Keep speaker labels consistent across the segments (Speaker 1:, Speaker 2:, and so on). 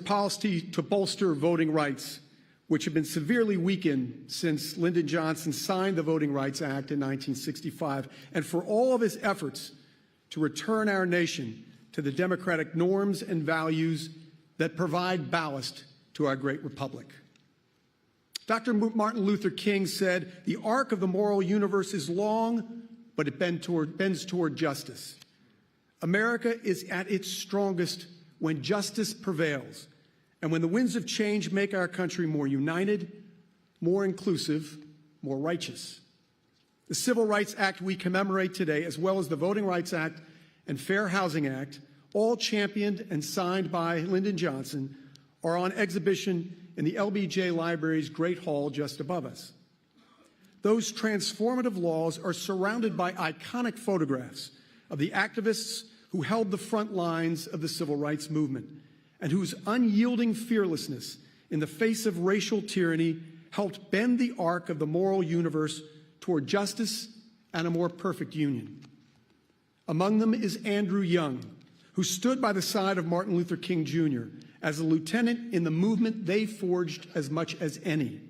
Speaker 1: policy to bolster voting rights, which have been severely weakened since Lyndon Johnson signed the Voting Rights Act in 1965, and for all of his efforts to return our nation to the democratic norms and values that provide ballast to our great republic. Dr. Martin Luther King said, "The arc of the moral universe is long, but it bends toward justice." America is at its strongest when justice prevails, and when the winds of change make our country more united, more inclusive, more righteous. The Civil Rights Act we commemorate today, as well as the Voting Rights Act and Fair Housing Act, all championed and signed by Lyndon Johnson, are on exhibition in the LBJ Library's Great Hall just above us. Those transformative laws are surrounded by iconic photographs of the activists who held the front lines of the civil rights movement and whose unyielding fearlessness in the face of racial tyranny helped bend the arc of the moral universe toward justice and a more perfect union. Among them is Andrew Young, who stood by the side of Martin Luther King Jr. as a lieutenant in the movement they forged as much as any.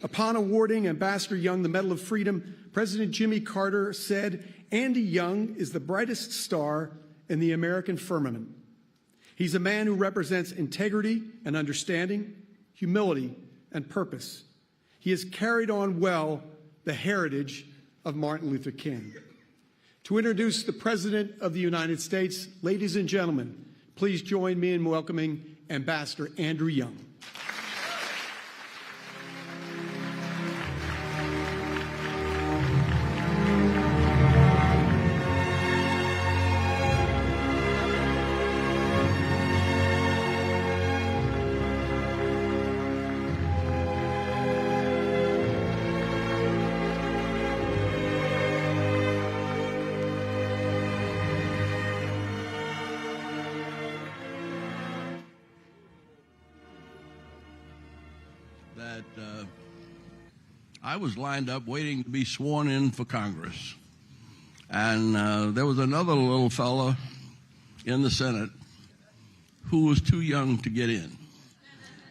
Speaker 1: Upon awarding Ambassador Young the Medal of Freedom, President Jimmy Carter said, "Andy Young is the brightest star in the American firmament. He's a man who represents integrity and understanding, humility and purpose. He has carried on well the heritage of Martin Luther King." To introduce the President of the United States, ladies and gentlemen, please join me in welcoming Ambassador Andrew Young.
Speaker 2: That I was lined up waiting to be sworn in for Congress. And there was another little fella in the Senate who was too young to get in.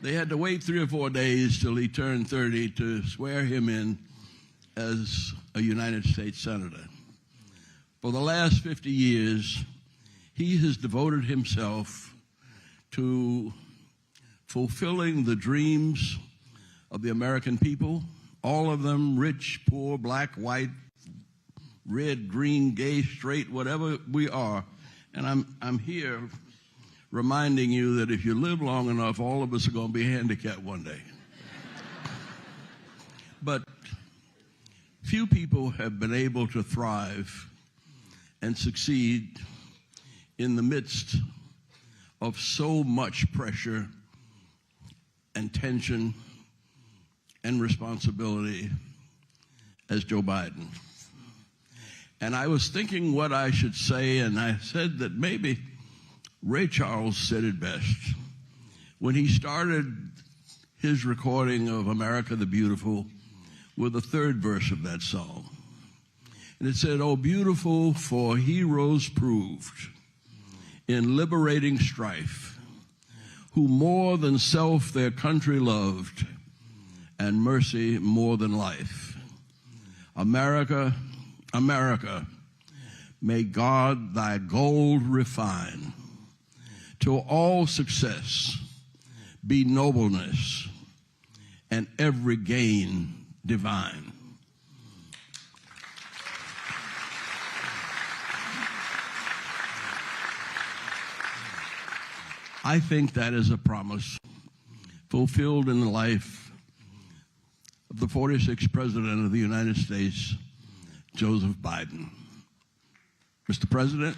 Speaker 2: They had to wait 3 or 4 days till he turned 30 to swear him in as a United States Senator. For the last 50 years, he has devoted himself to fulfilling the dreams of the American people, all of them, rich, poor, black, white, red, green, gay, straight, whatever we are. And I'm here reminding you that if you live long enough, all of us are going to be handicapped one day. But few people have been able to thrive and succeed in the midst of so much pressure and tension and responsibility as Joe Biden. And I was thinking what I should say, and I said that maybe Ray Charles said it best when he started his recording of America the Beautiful with the third verse of that song. And it said, "Oh, beautiful for heroes proved in liberating strife, who more than self their country loved, and mercy more than life. America, America, may God thy gold refine, till all success be nobleness, and every gain divine." I think that is a promise fulfilled in the life of the 46th President of the United States, Joseph Biden. Mr. President.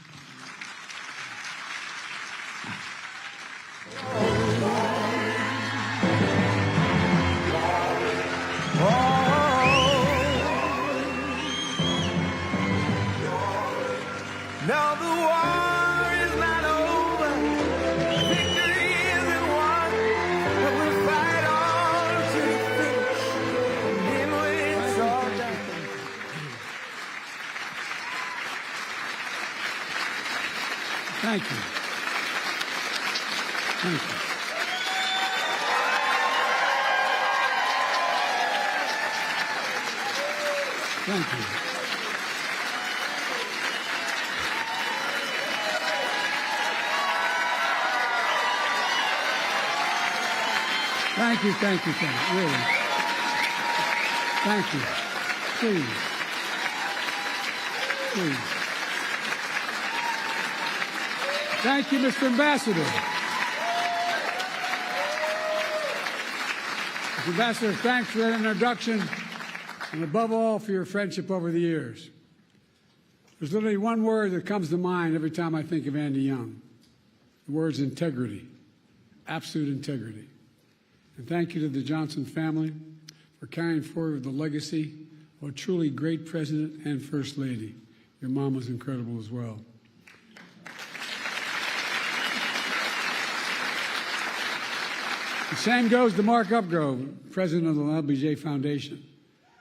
Speaker 3: Now the war is not over, victory isn't won, but we'll fight on to the finish, and then when it's all done.
Speaker 1: Thank you. Thank you.
Speaker 4: Thank you. Thank you, thank you, thank you, really. Thank you. Please. Please. Thank you, Mr. Ambassador. Mr. Ambassador, thanks for that introduction, and above all, for your friendship over the years. There's literally one word that comes to mind every time I think of Andy Young. The word's integrity, absolute integrity. And thank you to the Johnson family for carrying forward the legacy of a truly great president and first lady. Your mom was incredible as well. The same goes to Mark Upgrove, president of the LBJ Foundation.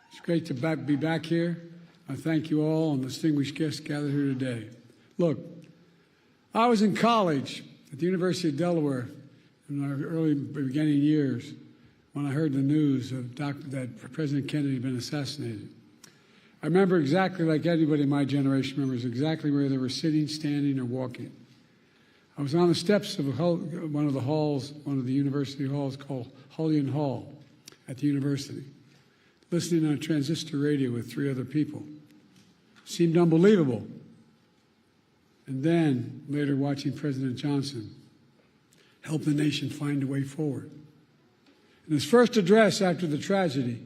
Speaker 4: It's great to be back here. I thank you all and distinguished guests gathered here today. Look, I was in college at the University of Delaware in our early beginning years when I heard the news of that President Kennedy had been assassinated. I remember exactly like anybody in my generation remembers exactly where they were sitting, standing, or walking. I was on the steps of one of the university halls called Hullion Hall at the university, listening on a transistor radio with 3 other people. It seemed unbelievable. And then, later watching President Johnson help the nation find a way forward. In his first address after the tragedy,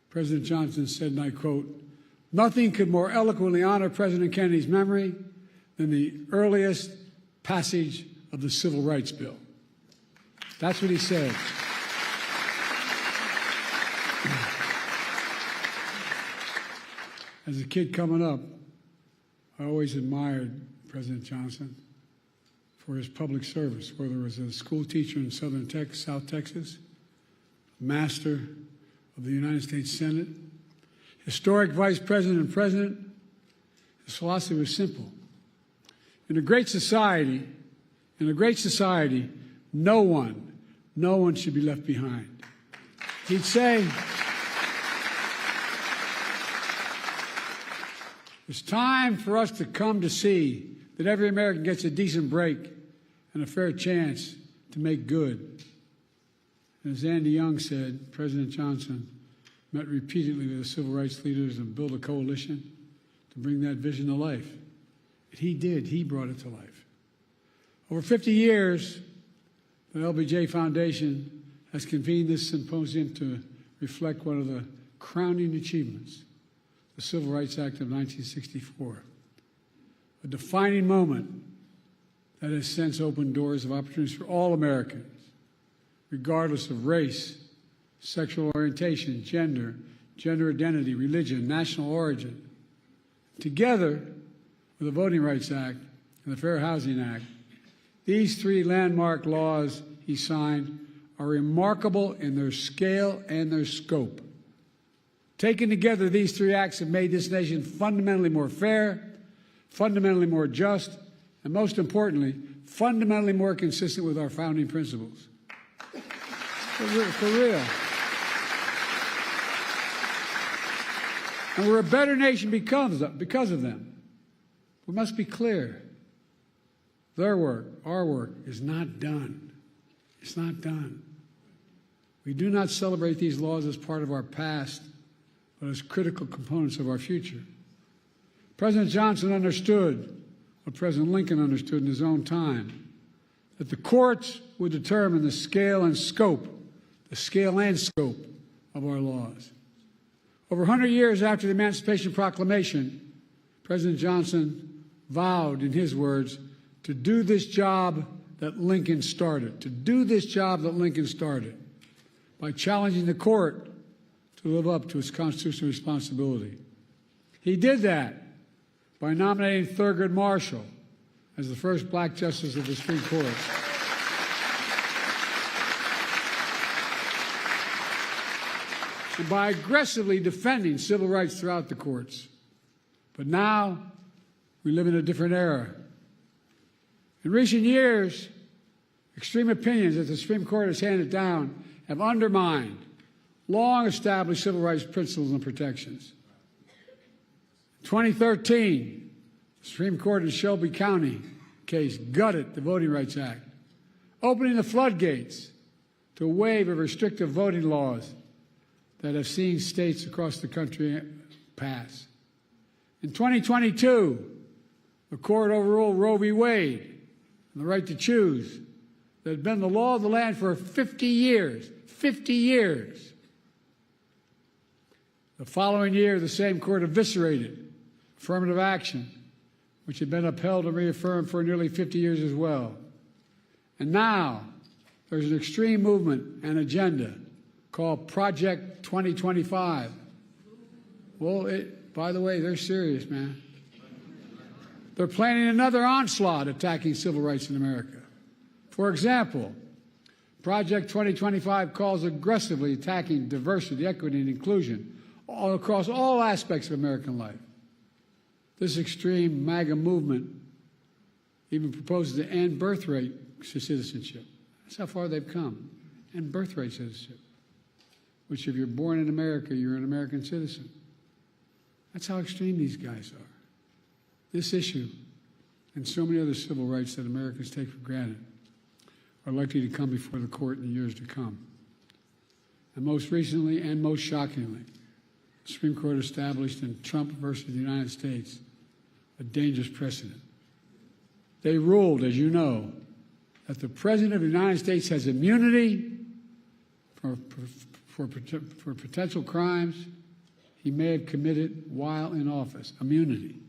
Speaker 4: President Johnson said, and I quote, "Nothing could more eloquently honor President Kennedy's memory than the earliest passage of the Civil Rights Bill." That's what he said. As a kid coming up, I always admired President Johnson for his public service, whether it was a school teacher in South Texas, master of the United States Senate, historic vice president and president. His philosophy was simple. In a great society, no one should be left behind. He'd say, it's time for us to come to see that every American gets a decent break and a fair chance to make good. And as Andy Young said, President Johnson met repeatedly with the civil rights leaders and built a coalition to bring that vision to life. And he did. He brought it to life. Over 50 years, the LBJ Foundation has convened this symposium to reflect one of the crowning achievements, the Civil Rights Act of 1964, a defining moment that has since opened doors of opportunities for all Americans, regardless of race, sexual orientation, gender identity, religion, national origin. Together with the Voting Rights Act and the Fair Housing Act, these 3 landmark laws he signed are remarkable in their scale and their scope. Taken together, these 3 acts have made this nation fundamentally more fair, fundamentally more just, and most importantly, fundamentally more consistent with our founding principles. For real. And we're a better nation because of them. We must be clear. Their work, our work, is not done. It's not done. We do not celebrate these laws as part of our past, but as critical components of our future. President Johnson understood what President Lincoln understood in his own time, that the courts would determine the scale and scope of our laws. Over 100 years after the Emancipation Proclamation, President Johnson vowed, in his words, to do this job that Lincoln started, by challenging the court to live up to its constitutional responsibility. He did that by nominating Thurgood Marshall as the first black justice of the Supreme Court. And by aggressively defending civil rights throughout the courts. But now, we live in a different era. In recent years, extreme opinions that the Supreme Court has handed down have undermined long-established civil rights principles and protections. 2013, the Supreme Court in Shelby County case gutted the Voting Rights Act, opening the floodgates to a wave of restrictive voting laws that have seen states across the country pass. In 2022, the court overruled Roe v. Wade and the right to choose that had been the law of the land for 50 years. 50 years. The following year, the same court eviscerated affirmative action, which had been upheld and reaffirmed for nearly 50 years as well. And now, there's an extreme movement and agenda called Project 2025. Well, by the way, they're serious, man. They're planning another onslaught attacking civil rights in America. For example, Project 2025 calls aggressively attacking diversity, equity, and inclusion all across all aspects of American life. This extreme MAGA movement even proposes to end birthright citizenship. That's how far they've come. End birthright citizenship, which if you're born in America, you're an American citizen. That's how extreme these guys are. This issue and so many other civil rights that Americans take for granted are likely to come before the court in the years to come. And most recently and most shockingly, the Supreme Court established in Trump versus the United States a dangerous precedent. They ruled, as you know, that the President of the United States has immunity for potential crimes he may have committed while in office. Immunity.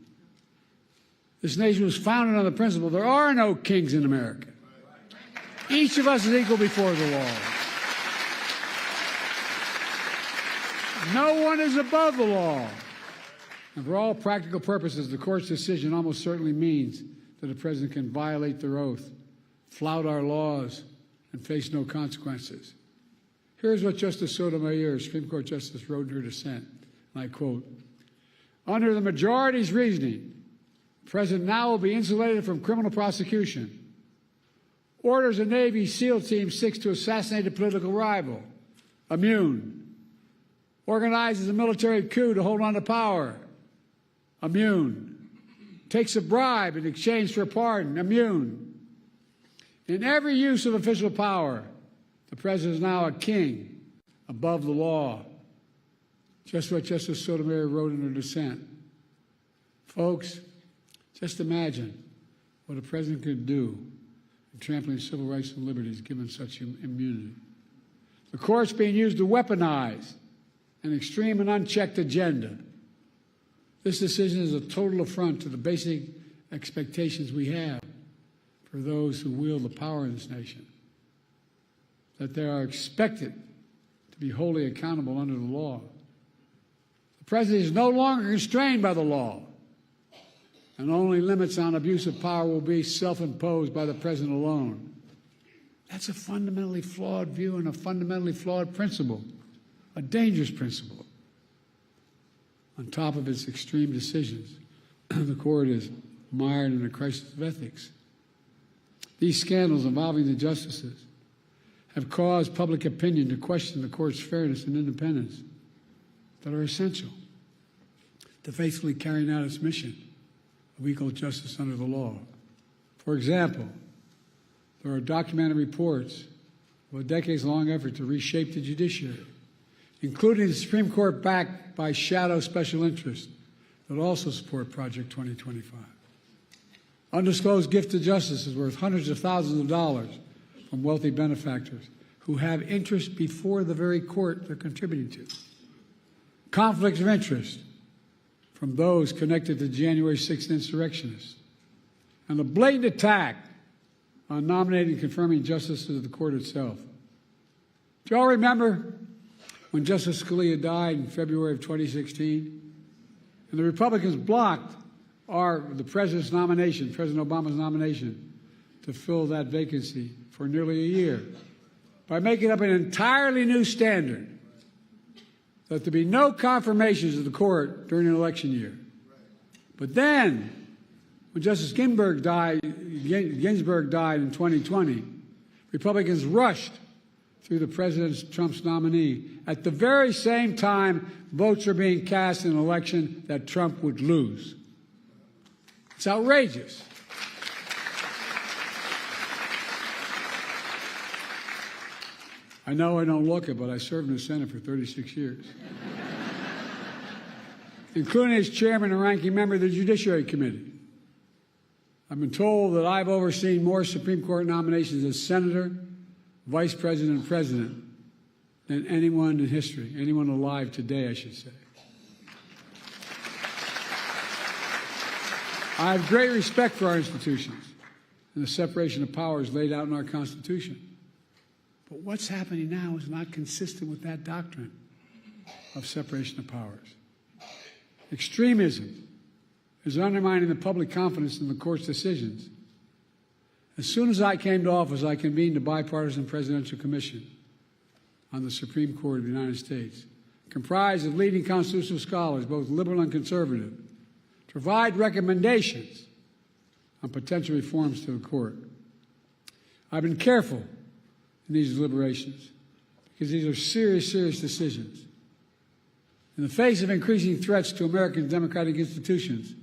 Speaker 4: This nation was founded on the principle there are no kings in America. Each of us is equal before the law. No one is above the law. And for all practical purposes, the court's decision almost certainly means that the president can violate their oath, flout our laws, and face no consequences. Here's what Justice Sotomayor, Supreme Court Justice, wrote in her dissent, and I quote, "Under the majority's reasoning, the president now will be insulated from criminal prosecution. Orders a Navy SEAL Team 6 to assassinate a political rival. Immune. Organizes a military coup to hold on to power. Immune. Takes a bribe in exchange for a pardon. Immune. In every use of official power, the president is now a king above the law." Just what Justice Sotomayor wrote in her dissent. Folks, just imagine what a president could do in trampling civil rights and liberties given such immunity. The court's being used to weaponize an extreme and unchecked agenda. This decision is a total affront to the basic expectations we have for those who wield the power in this nation, that they are expected to be wholly accountable under the law. The president is no longer constrained by the law, and only limits on abuse of power will be self-imposed by the president alone. That's a fundamentally flawed view and a fundamentally flawed principle, a dangerous principle. On top of its extreme decisions, the court is mired in a crisis of ethics. These scandals involving the justices have caused public opinion to question the court's fairness and independence that are essential to faithfully carrying out its mission of equal justice under the law. For example, there are documented reports of a decades-long effort to reshape the judiciary, including the Supreme Court backed by shadow special interests that also support Project 2025. Undisclosed gift to justice is worth hundreds of thousands of dollars from wealthy benefactors who have interest before the very court they're contributing to. Conflicts of interest from those connected to January 6th insurrectionists. And a blatant attack on nominating and confirming justices of the court itself. Do you all remember when Justice Scalia died in February of 2016? And the Republicans blocked the president's nomination, President Obama's nomination, to fill that vacancy for nearly a year by making up an entirely new standard that there be no confirmations of the court during an election year. But then, when Justice Ginsburg died in 2020, Republicans rushed through the President Trump's nominee at the very same time votes are being cast in an election that Trump would lose. It's outrageous. I know I don't look it, but I served in the Senate for 36 years, including as chairman and ranking member of the Judiciary Committee. I've been told that I've overseen more Supreme Court nominations as senator, vice president, and president than anyone in history, anyone alive today, I should say. I have great respect for our institutions and the separation of powers laid out in our Constitution. But what's happening now is not consistent with that doctrine of separation of powers. Extremism is undermining the public confidence in the court's decisions. As soon as I came to office, I convened a bipartisan presidential commission on the Supreme Court of the United States, comprised of leading constitutional scholars, both liberal and conservative, to provide recommendations on potential reforms to the court. I've been careful in these deliberations because these are serious, serious decisions. In the face of increasing threats to American democratic institutions,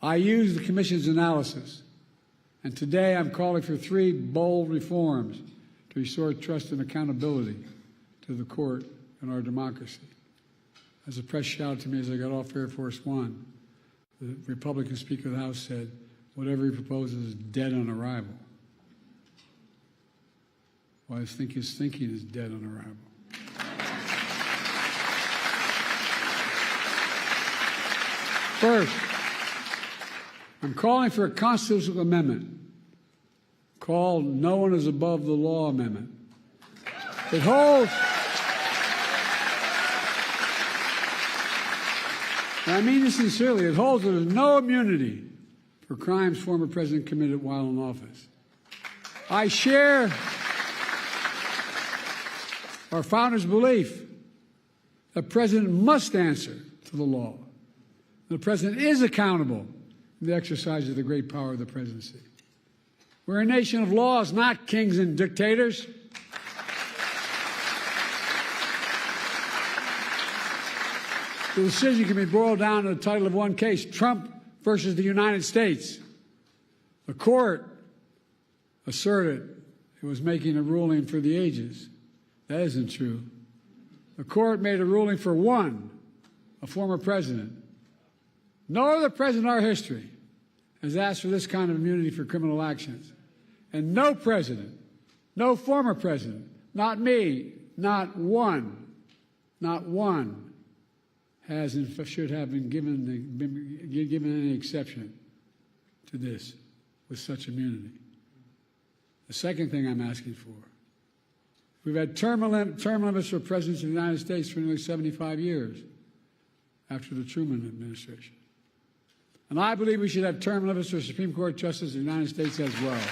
Speaker 4: I use the Commission's analysis, and today I'm calling for 3 bold reforms to restore trust and accountability to the court and our democracy. As the press shouted to me as I got off Air Force One, the Republican Speaker of the House said, "Whatever he proposes is dead on arrival." Well, I think his thinking is dead on arrival. First, I'm calling for a constitutional amendment called "No One is Above the Law" amendment. It holds, and I mean this sincerely, it holds that there's no immunity for crimes former president committed while in office. I share our founders' belief that the president must answer to the law. The president is accountable in the exercise of the great power of the presidency. We're a nation of laws, not kings and dictators. The decision can be boiled down to the title of one case: Trump versus the United States. The court asserted it was making a ruling for the ages. That isn't true. The court made a ruling for one, a former president. No other president in our history has asked for this kind of immunity for criminal actions. And no president, no former president, not me, not one, has and should have been given any exception to this with such immunity. The second thing I'm asking for, we've had term limits for presidents of the United States for nearly 75 years after the Truman administration. And I believe we should have term limits for Supreme Court justices of the United States as well.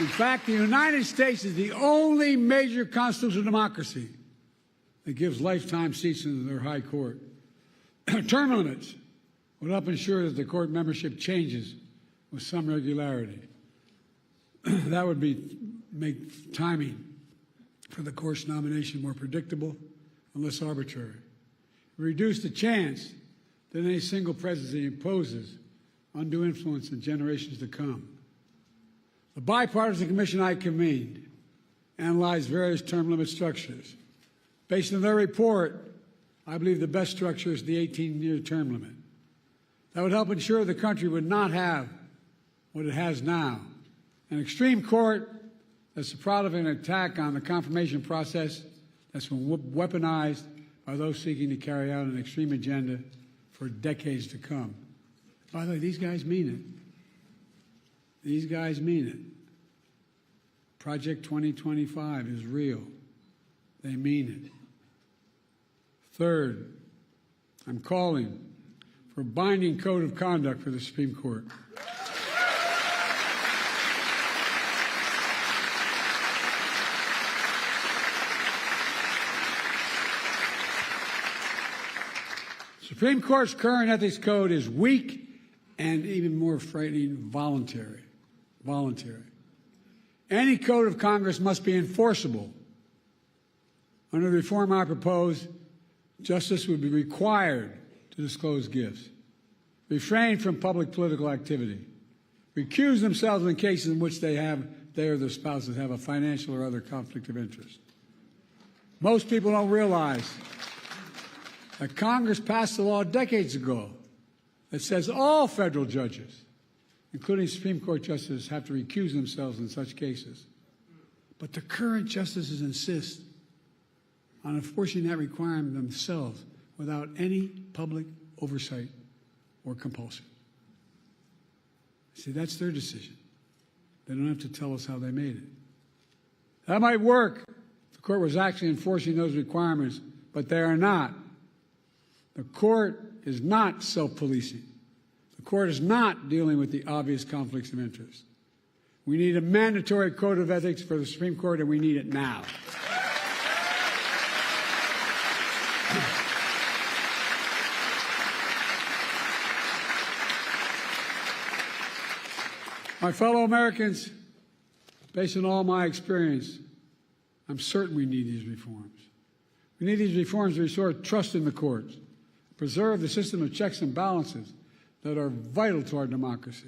Speaker 4: In fact, the United States is the only major constitutional democracy that gives lifetime seats in their high court. Term limits would help ensure that the court membership changes with some regularity. That would make timing for the court's nomination more predictable and less arbitrary. Reduce the chance that any single presidency imposes undue influence in generations to come. The bipartisan commission I convened analyzed various term limit structures. Based on their report, I believe the best structure is the 18-year term limit. That would help ensure the country would not have what it has now: an extreme court that's the product of an attack on the confirmation process that's been weaponized by those seeking to carry out an extreme agenda for decades to come. By the way, these guys mean it. These guys mean it. Project 2025 is real. They mean it. Third, I'm calling for a binding code of conduct for the Supreme Court. Supreme Court's current ethics code is weak and, even more frightening, voluntary. Voluntary. Any code of Congress must be enforceable. Under the reform I propose, justice would be required to disclose gifts, refrain from public political activity, recuse themselves in cases in which they or their spouses have a financial or other conflict of interest. Most people don't realize that Congress passed a law decades ago that says all federal judges, including Supreme Court justices, have to recuse themselves in such cases. But the current justices insist on enforcing that requirement themselves without any public oversight or compulsion. See, that's their decision. They don't have to tell us how they made it. That might work if the court was actually enforcing those requirements, but they are not. The court is not self-policing. The court is not dealing with the obvious conflicts of interest. We need a mandatory code of ethics for the Supreme Court, and we need it now. My fellow Americans, based on all my experience, I'm certain we need these reforms. We need these reforms to restore trust in the courts, preserve the system of checks and balances that are vital to our democracy.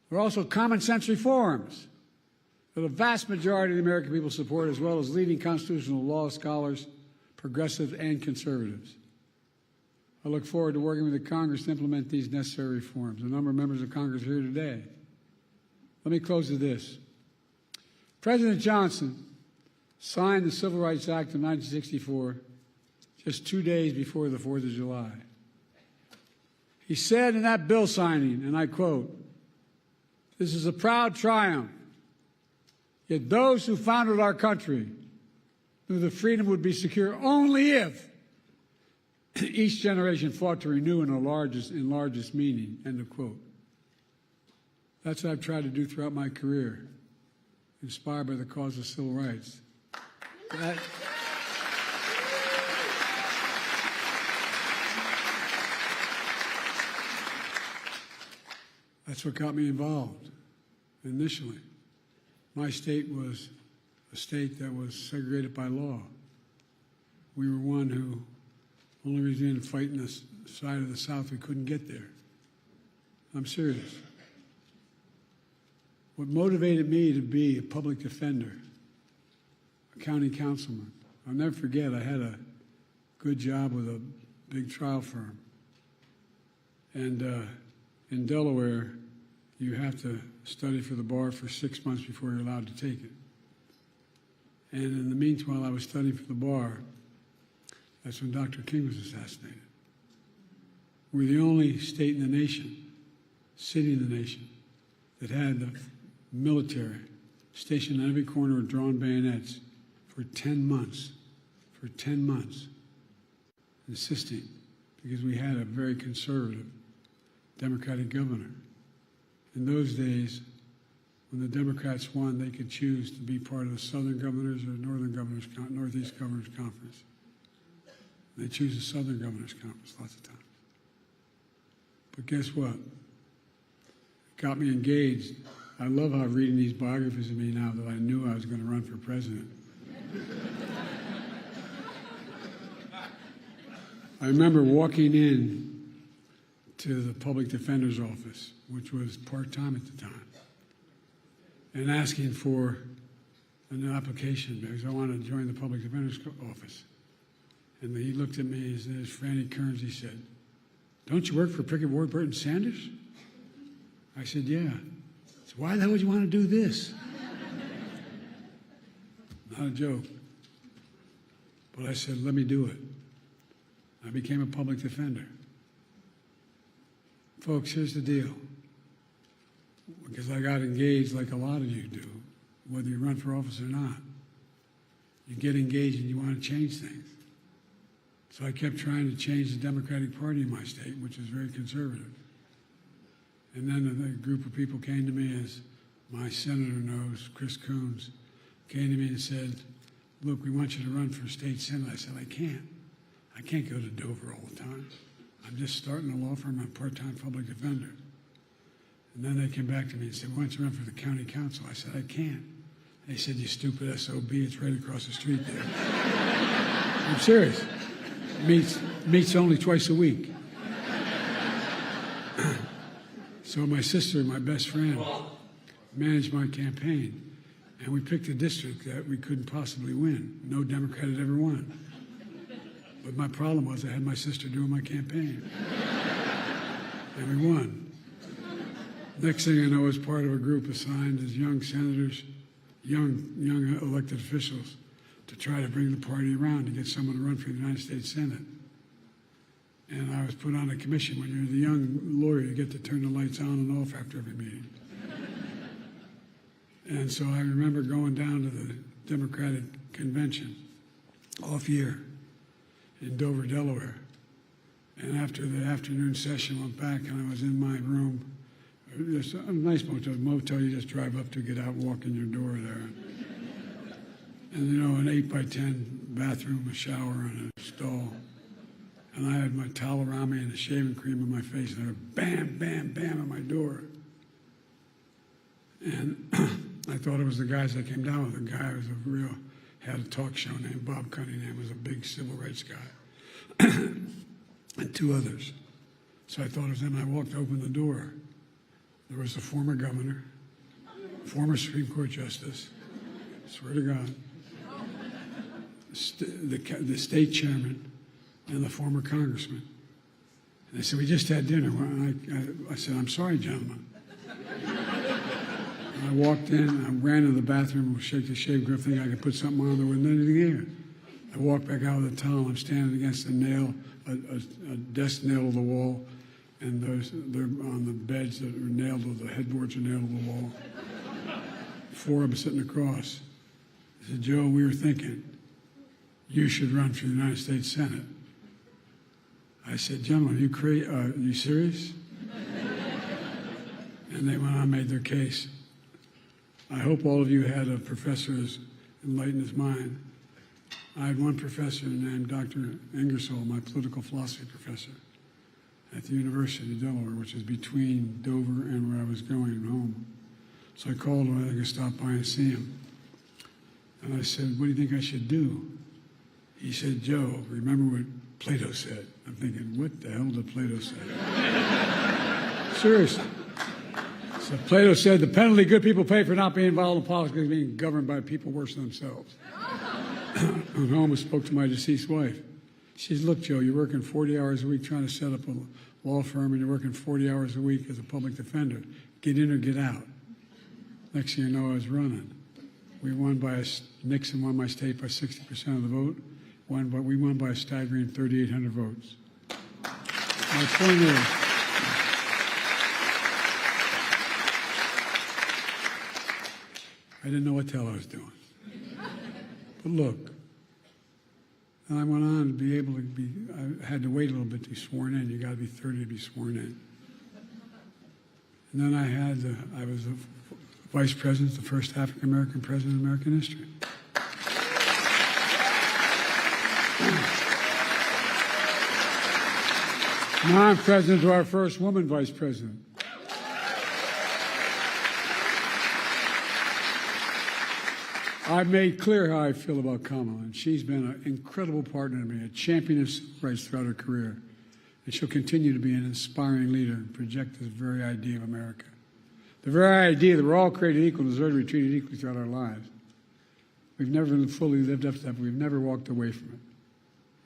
Speaker 4: They're also common sense reforms that a vast majority of the American people support, as well as leading constitutional law scholars, progressives, and conservatives. I look forward to working with the Congress to implement these necessary reforms. A number of members of Congress are here today. Let me close with this. President Johnson signed the Civil Rights Act of 1964 just 2 days before the 4th of July. He said in that bill signing, and I quote, "This is a proud triumph, yet those who founded our country knew that freedom would be secure only if each generation fought to renew in largest meaning," end of quote. That's what I've tried to do throughout my career, inspired by the cause of civil rights. That's what got me involved initially. My state was a state that was segregated by law. We were one who only reason we didn't fight in the side of the South, we couldn't get there. I'm serious. What motivated me to be a public defender, a county councilman, I'll never forget, I had a good job with a big trial firm. And in Delaware, you have to study for the bar for 6 months before you're allowed to take it. And in the meantime, I was studying for the bar. That's when Dr. King was assassinated. We're the only state in the nation, city in the nation, that had the military stationed on every corner with drawn bayonets for 10 months, insisting, because we had a very conservative Democratic governor. In those days, when the Democrats won, they could choose to be part of the Southern Governors or Northeast Governors Conference. They choose the Southern Governors Conference lots of times. But guess what? It got me engaged. I love how reading these biographies of me now that I knew I was going to run for president. I remember walking in to the public defender's office, which was part-time at the time, and asking for an application because I wanted to join the public defender's office. And he looked at me, his name is Franny Kearns, he said, "Don't you work for Pickett, Ward, Burton, Sanders?" I said, "Yeah." He said, "Why the hell would you want to do this?" Not a joke. But I said, "Let me do it." I became a public defender. Folks, here's the deal. Because I got engaged like a lot of you do, whether you run for office or not. You get engaged and you want to change things. So I kept trying to change the Democratic Party in my state, which is very conservative. And then a group of people came to me, as my senator knows, Chris Coons, came to me and said, "Look, we want you to run for state senate." I said, "I can't. I can't go to Dover all the time. I'm just starting a law firm. I'm a part-time public defender. And then they came back to me and said, why don't you run for the county council? I said, I can't. They said, you stupid SOB, it's right across the street there. I'm serious. Meets only twice a week. So my sister, my best friend, managed my campaign. And we picked a district that we couldn't possibly win. No Democrat had ever won. But my problem was I had my sister doing my campaign. And we won. Next thing I know, I was part of a group assigned as young senators, young elected officials, to try to bring the party around to get someone to run for the United States Senate. And I was put on a commission. When you're the young lawyer, you get to turn the lights on and off after every meeting. And so I remember going down to the Democratic convention off year in Dover, Delaware. And after the afternoon session, went back and I was in my room. There's a nice motel you just drive up to, get out, walk in your door there. And you know, an 8x10 bathroom, a shower, and a stall. And I had my towel around me and the shaving cream on my face, and I heard bam, bam, bam at my door. And I thought it was the guys that came down with. The guy was had a talk show named Bob Cunningham, was a big civil rights guy, and two others. So I thought it was them. I walked, opened the door. There was the former governor, former Supreme Court justice, swear to God, the state chairman, and the former congressman. And they said, we just had dinner. Well, I said, I'm sorry, gentlemen. And I walked in, I ran to the bathroom, shake the shave grip, thinking I could put something on. There was nothing there. I walked back out with a towel. I'm standing against a nail, a desk nail to the wall, and they're on the beds that are nailed, or the headboards are nailed to the wall. Four of them sitting across. I said, Joe, we were thinking you should run for the United States Senate. I said, gentlemen, are you serious? And they went on and made their case. I hope all of you had a professor who's enlightened his mind. I had one professor named Dr. Ingersoll, my political philosophy professor, at the University of Delaware, which is between Dover and where I was going home. So I called him, I could stop by and see him. And I said, what do you think I should do? He said, Joe, remember what Plato said. I'm thinking, what the hell did Plato say? Seriously. So Plato said, the penalty good people pay for not being involved in politics is being governed by people worse than themselves. I almost spoke to my deceased wife. She says, look, Joe, you're working 40 hours a week trying to set up a law firm, and you're working 40 hours a week as a public defender. Get in or get out. Next thing you know, I was running. Nixon won my state by 60% of the vote. We won by a staggering 3,800 votes. My point is, I didn't know what the hell I was doing. But look, and I went on to be able to I had to wait a little bit to be sworn in. You got to be 30 to be sworn in. And then I was the vice president, the first African-American president in American history. Now I'm president to our first woman vice president. I've made clear how I feel about Kamala, and she's been an incredible partner to me, a champion of civil rights throughout her career. And she'll continue to be an inspiring leader and project this very idea of America. The very idea that we're all created equal and deserve to be treated equally throughout our lives. We've never fully lived up to that, but we've never walked away from it.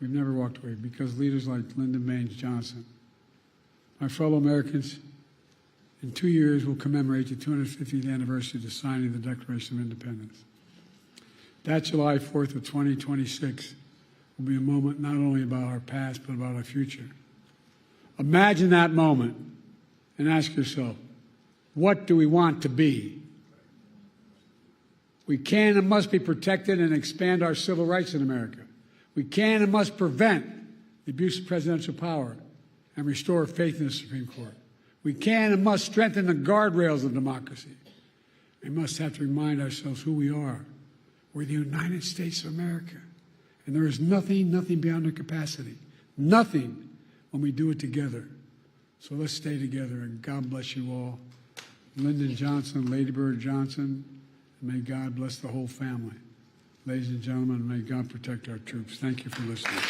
Speaker 4: We've never walked away because leaders like Lyndon Baines Johnson, my fellow Americans, in 2 years we'll commemorate the 250th anniversary of the signing of the Declaration of Independence. That July 4th of 2026 will be a moment not only about our past, but about our future. Imagine that moment and ask yourself, what do we want to be? We can and must be protected and expand our civil rights in America. We can and must prevent the abuse of presidential power and restore faith in the Supreme Court. We can and must strengthen the guardrails of democracy. We must have to remind ourselves who we are. We're the United States of America, And there is nothing beyond their capacity. Nothing when we do it together. So let's stay together, and God bless you all. Lyndon Johnson, Lady Bird Johnson, and may God bless the whole family. Ladies and gentlemen, may God protect our troops. Thank you for listening.